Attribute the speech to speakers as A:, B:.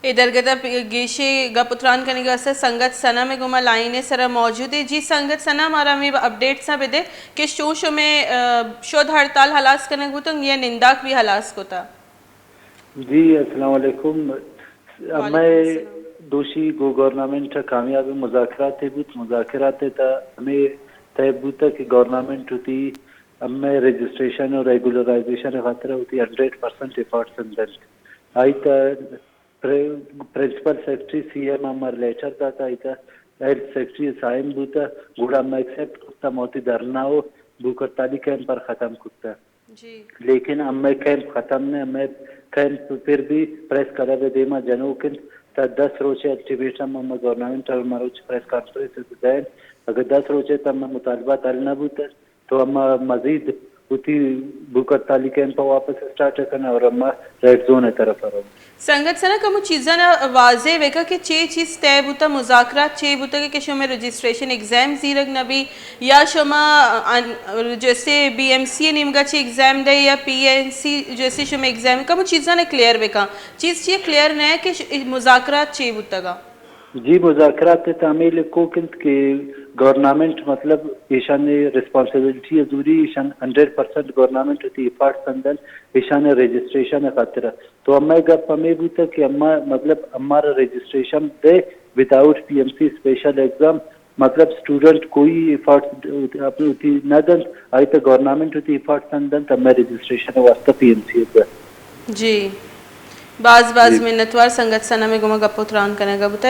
A: इधर गदा गेशे गपुत्रान कने गसे संगत सना में गुमा लाइने सरा मौजूद है जी संगत सना हमारा में अपडेट सा बेदे कि शो में शोध हड़ताल हलास करने को तो ये निंदाक भी हलास को था।
B: जी अस्सलाम वालेकुम। मैं
A: वालेकुम अस्सलाम।
B: दोषी गो गवर्नमेंट कामयाबी मुज़ाकरात था हमें तय बूता कि गवर्नमेंट होती हमें रजिस्ट्रेशन और रेगुलराइजेशन खातिर होती 100% एफर्ट्स अंदर आई था प्रिंसिपल सेक्रेटरी सीएम हमारे लेटर था आई था हेल्थ सेक्रेटरी साइम बूता गुड़ा में एक्सेप्ट कुत्ता मोती धरना हो बुकर ताली कैंप पर खत्म कुत्ता
A: जी
B: लेकिन अम्मे कैंप खत्म ने अम्मे कैंप फिर भी प्रेस करावे देमा जनोकिन ता 10 रोचे एक्टिवेशन में गवर्नमेंट और मरोच प्रेस कॉन्फ्रेंस देन अगर 10 रोचे तब मुतालबात हल न बुत तो अम्मा मजीद उती बुकर ताली कैंप वापस स्टार्ट करना और अम्मा रेड जोन है तरफ आ
A: संगत सना कमु चीज़ा ना वाजे वेका कि चे चीज़ तय बुता मुज़ाकरा चे बुता के शो में रजिस्ट्रेशन एग्जाम जीरक नबी या शमा जैसे बीएमसी निमगा चे एग्जाम दे या पीएनसी जैसे शो में एग्जाम कमु चीज़ा ने क्लियर वेका चीज़ चे क्लियर न है कि मुज़ाकरा चे बुता का
B: जी मुज़ाकरात तामील को किंत के गवर्नमेंट मतलब ईशान रिस्पांसिबिलिटी अजूरी ईशान 100% गवर्नमेंट होती एफर्ट्स अंदर ईशान रजिस्ट्रेशन खातिर तो अम्मा गप हमें भी तक कि अम्मा मतलब हमारा रजिस्ट्रेशन दे विदाउट पीएमसी स्पेशल एग्जाम मतलब स्टूडेंट कोई एफर्ट्स अपनी होती न दन आई तो गवर्नमेंट होती एफर्ट्स अंदर तब मैं रजिस्ट्रेशन वास्ते पीएमसी
A: जी बाज
B: जी
A: मिन्नतवार संगत सना में गुमा गपुत्रान कनेगा बुता